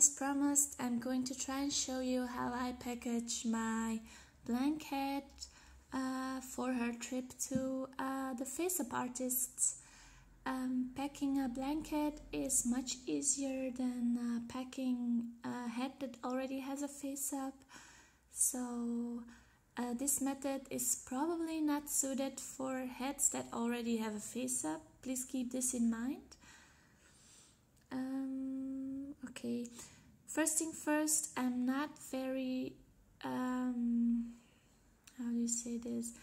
as promised, I'm going to try and show you how I package my blanket for her trip to the face-up artists. Packing a blanket is much easier than packing a head that already has a face-up. So this method is probably not suited for heads that already have a face-up. Please keep this in mind. Okay, first thing first, I'm not very, how do you say this?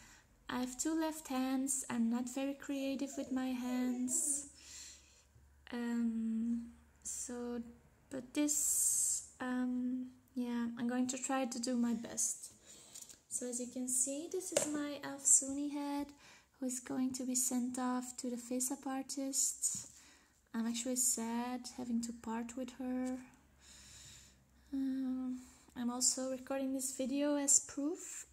I have two left hands. I'm not very creative with my hands. But this, yeah, I'm going to try to do my best. So as you can see, this is my Elf Soony head, who is going to be sent off to the face-up artists. I'm actually sad having to part with her. I'm also recording this video as proof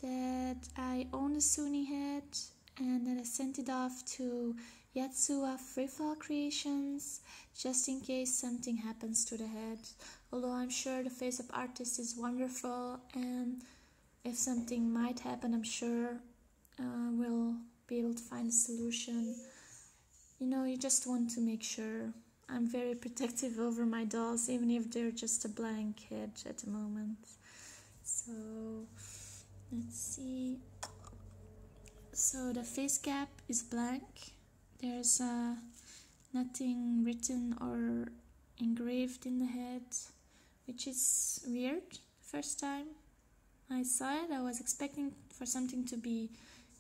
that I own a Soony head and that I sent it off to Yatsua Freefall Creations just in case something happens to the head. Although I'm sure the face-up artist is wonderful, and if something might happen, I'm sure we'll be able to find a solution. You know, you just want to make sure. I'm very protective over my dolls, even if they're just a blank head at the moment. So, let's see. So the face cap is blank. There's nothing written or engraved in the head, which is weird. First time I saw it, I was expecting for something to be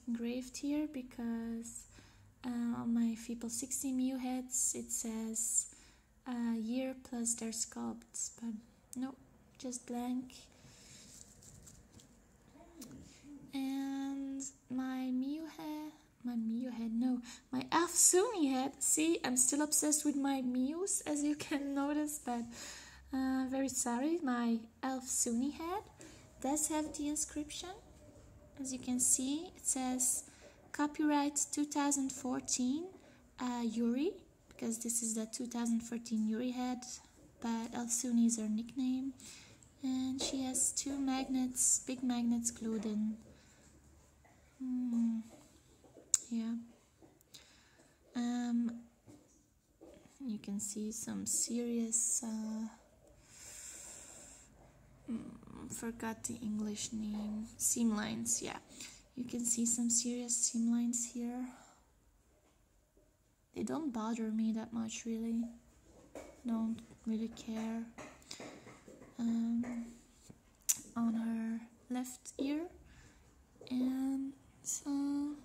engraved here, because on my Feeple 60 Mew heads it says year plus their sculpts, but no, just blank. And my Elf Soony head. See, I'm still obsessed with my Mews, as you can notice, but very sorry. My Elf Soony head does have the inscription. As you can see, it says copyright 2014 Yuri, because this is the 2014 Yuri head, but Elf Soony is her nickname. And she has two magnets, big magnets glued in. Yeah. You can see some serious, forgot the English name, seam lines, yeah. You can see some serious seam lines here. They don't bother me that much, really. Don't really care. On her left ear, and some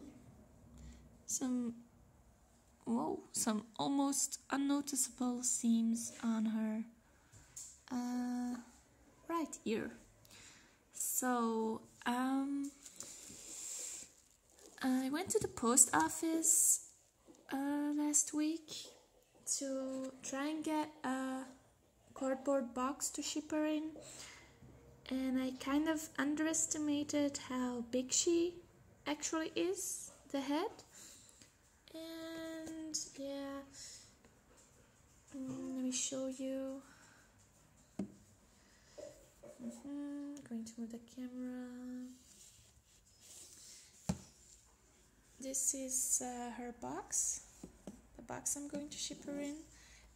almost unnoticeable seams on her right ear. So I went to the post office last week to try and get a cardboard box to ship her in, and I kind of underestimated how big she actually is, the head. And yeah, let me show you. Going to move the camera. This is her box, the box I'm going to ship her in.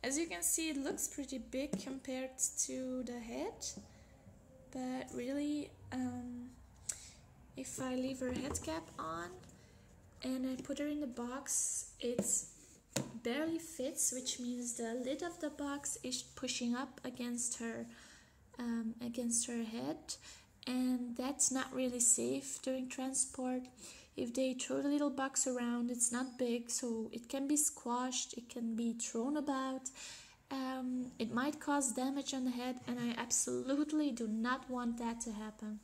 As you can see, it looks pretty big compared to the head, but really, if I leave her head cap on and I put her in the box, it barely fits, which means the lid of the box is pushing up against her head, and that's not really safe during transport. If they throw the little box around, it's not big, so it can be squashed, it can be thrown about. It might cause damage on the head, and I absolutely do not want that to happen.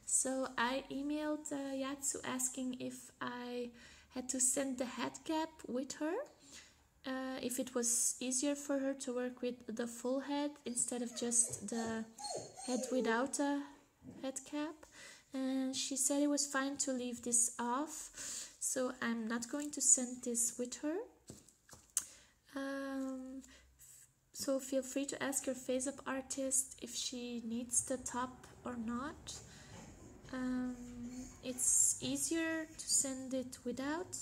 So I emailed Yatsu asking if I had to send the head cap with her, if it was easier for her to work with the full head instead of just the head without a head cap. And she said it was fine to leave this off, so I'm not going to send this with her. So feel free to ask your face-up artist if she needs the top or not. It's easier to send it without,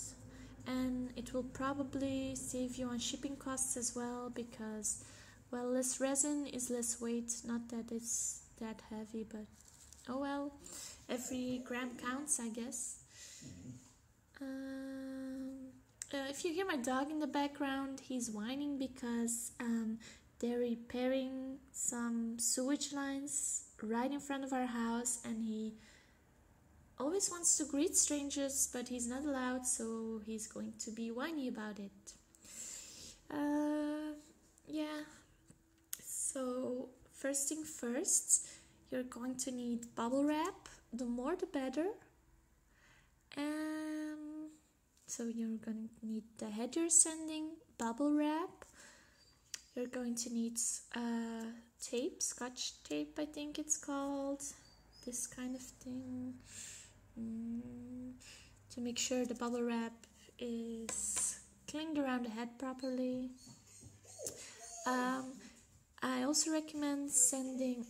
and it will probably save you on shipping costs as well, because, well, less resin is less weight. Not that it's that heavy, but oh well, every gram counts, I guess. If you hear my dog in the background, he's whining because they're repairing some sewage lines right in front of our house, and he always wants to greet strangers, but he's not allowed, so he's going to be whiny about it. Yeah, so first thing first, you're going to need bubble wrap. The more the better. So you're going to need the head you're sending, bubble wrap. You're going to need tape, scotch tape I think it's called, this kind of thing, to make sure the bubble wrap is clinged around the head properly. I also recommend sending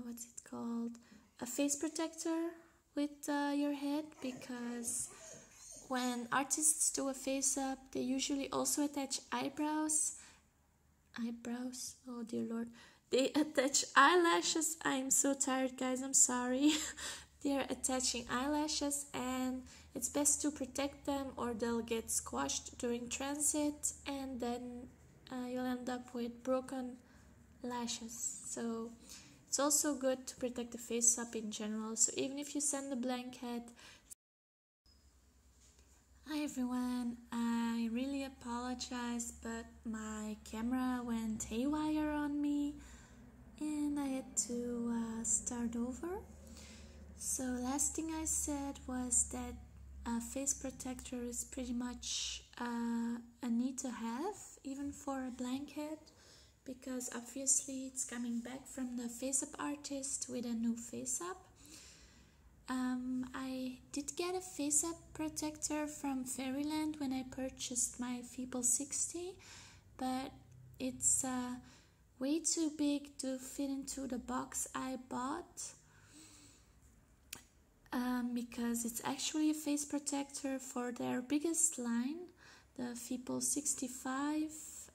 what's it called, a face protector with your head, because when artists do a face up, they usually also attach eyebrows, oh dear lord, they attach eyelashes. I'm so tired, guys, I'm sorry. They're attaching eyelashes, and it's best to protect them or they'll get squashed during transit, and then you'll end up with broken lashes. So it's also good to protect the face up in general. So even if you send a blank head. Hi everyone, I really apologize, but my camera went haywire on me and I had to start over. So last thing I said was that a face protector is pretty much a need to have, even for a blank head, because obviously it's coming back from the face-up artist with a new face-up. I did get a face-up protector from Fairyland when I purchased my Feeble 60, but it's way too big to fit into the box I bought, because it's actually a face protector for their biggest line, the Feeble 65,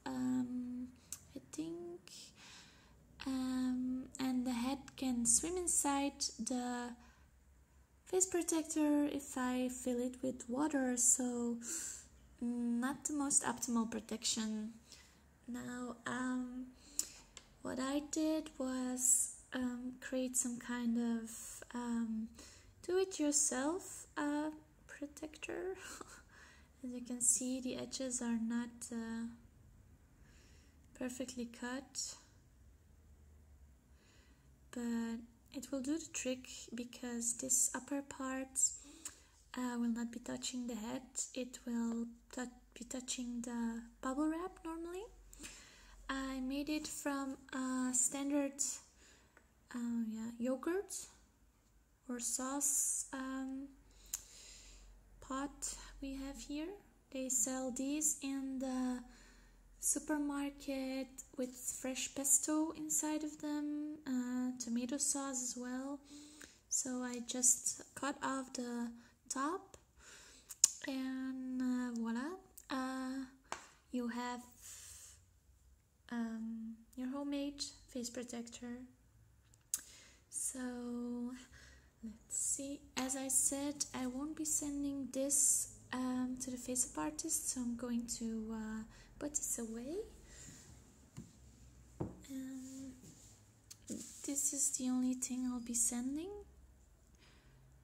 I think, and the head can swim inside the face protector if I fill it with water, so not the most optimal protection. Now, what I did was create some kind of do-it-yourself protector. As you can see, the edges are not perfectly cut, but it will do the trick, because this upper part will not be touching the head. It will be touching the bubble wrap normally. I made it from a standard yogurt or sauce pot we have here. They sell these in the supermarket with fresh pesto inside of them, tomato sauce as well. So I just cut off the top, and voila, you have your homemade face protector. So let's see, as I said, I won't be sending this to the face-up artist, so I'm going to put this away. This is the only thing I'll be sending,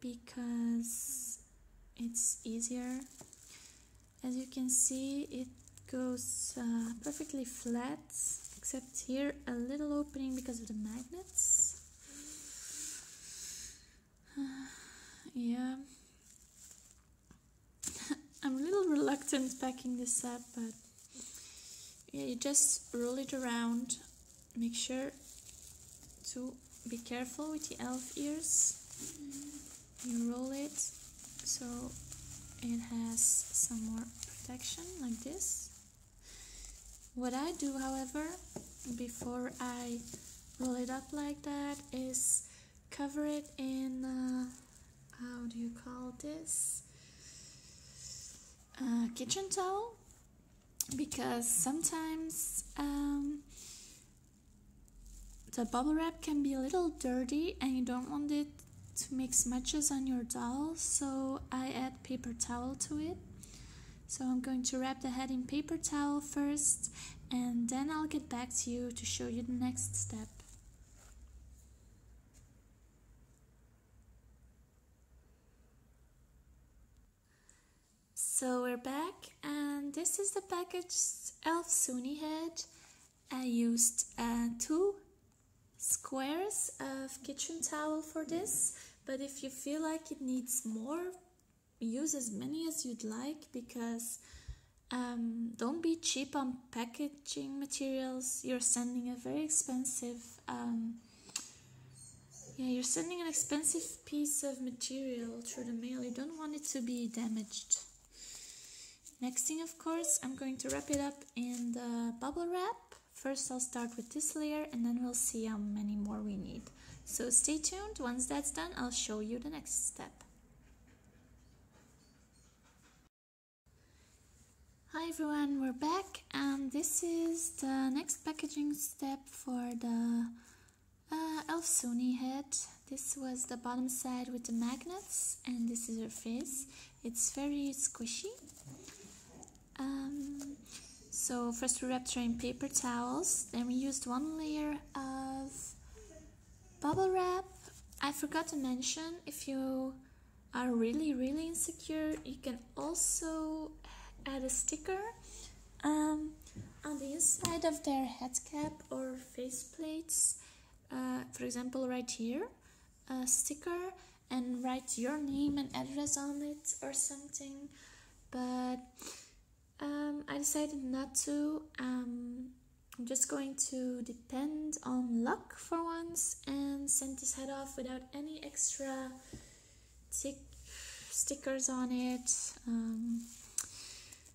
because it's easier. As you can see, it goes perfectly flat, except here a little opening because of the magnets. Yeah, I'm a little reluctant packing this up, but yeah, you just roll it around. Make sure to be careful with the elf ears. You roll it so it has some more protection, like this. What I do, however, before I roll it up like that, is cover it in, how do you call this? Kitchen towel, because sometimes the bubble wrap can be a little dirty and you don't want it to make smudges on your doll, so I add paper towel to it. So I'm going to wrap the head in paper towel first, and then I'll get back to you to show you the next step. So we're back, and this is the packaged Elf Soony head. I used 2 squares of kitchen towel for this, but if you feel like it needs more, use as many as you'd like, because don't be cheap on packaging materials. You're sending a very expensive you're sending an expensive piece of material through the mail. You don't want it to be damaged. Next thing, of course, I'm going to wrap it up in the bubble wrap. First I'll start with this layer, and then we'll see how many more we need. So stay tuned. Once that's done, I'll show you the next step. Hi everyone, we're back, and this is the next packaging step for the Elf Soony head. This was the bottom side with the magnets, and this is her face. It's very squishy. So first we wrapped her in paper towels, then we used 1 layer of bubble wrap. I forgot to mention, if you are really insecure, you can also add a sticker on the inside of their head cap or face plates. For example, right here, a sticker, and write your name and address on it or something. But I decided not to. I'm just going to depend on luck for once and send this head off without any extra stickers on it.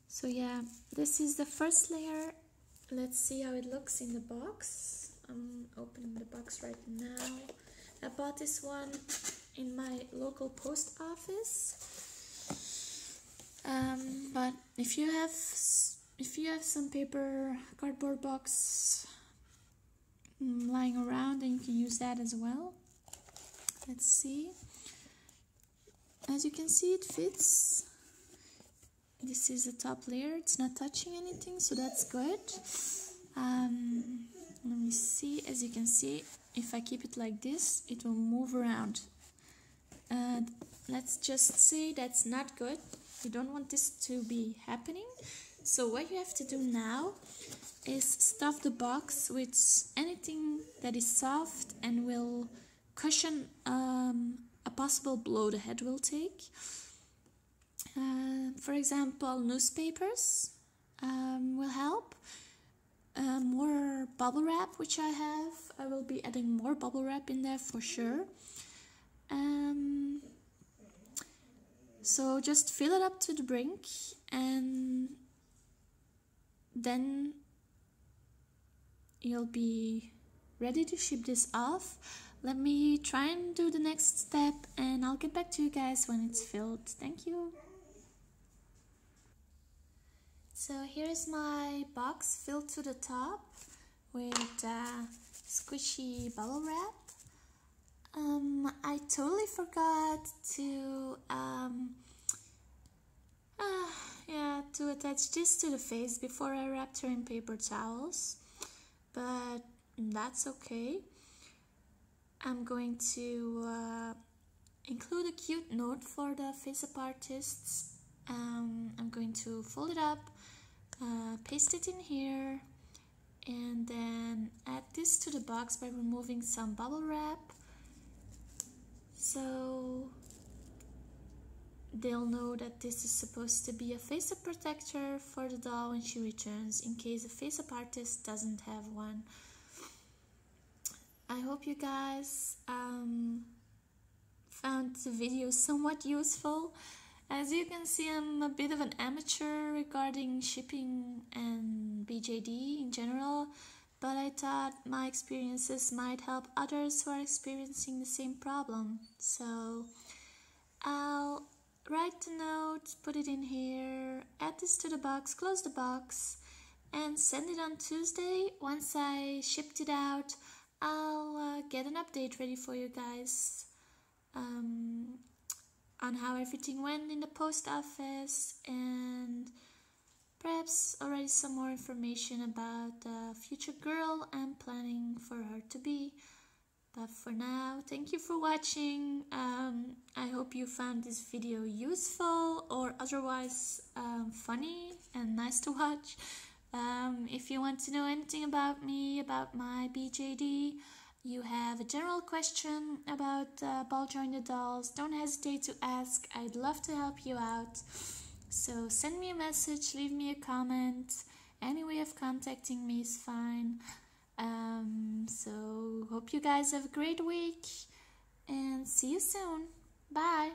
So yeah, this is the first layer. Let's see how it looks in the box. I'm opening the box right now. I bought this one in my local post office. But if you have some paper cardboard box lying around, then you can use that as well. Let's see. As you can see, it fits. This is the top layer. It's not touching anything, so that's good. Let me see. As you can see, if I keep it like this, it will move around. Let's just say that's not good. You don't want this to be happening. So what you have to do now is stuff the box with anything that is soft and will cushion a possible blow the head will take. For example, newspapers will help. More bubble wrap, which I have. I will be adding more bubble wrap in there for sure. So just fill it up to the brink, and then you'll be ready to ship this off. Let me try and do the next step, and I'll get back to you guys when it's filled. Thank you. So here's my box filled to the top with squishy bubble wrap. I totally forgot to attach this to the face before I wrapped her in paper towels, but that's okay. I'm going to include a cute note for the face-up artists. I'm going to fold it up, paste it in here, and then add this to the box by removing some bubble wrap, so they'll know that this is supposed to be a face-up protector for the doll when she returns, in case a face-up artist doesn't have one. I hope you guys found the video somewhat useful. As you can see, I'm a bit of an amateur regarding shipping and BJD in general, but I thought my experiences might help others who are experiencing the same problem. So I'll write the note, put it in here, add this to the box, close the box, and send it on Tuesday. Once I shipped it out, I'll get an update ready for you guys on how everything went in the post office, and perhaps already some more information about the future girl I'm planning for her to be. But for now, thank you for watching. I hope you found this video useful or otherwise funny and nice to watch. If you want to know anything about me, about my BJD, you have a general question about ball jointed dolls, don't hesitate to ask. I'd love to help you out. So send me a message, leave me a comment. Any way of contacting me is fine. So hope you guys have a great week and see you soon. Bye.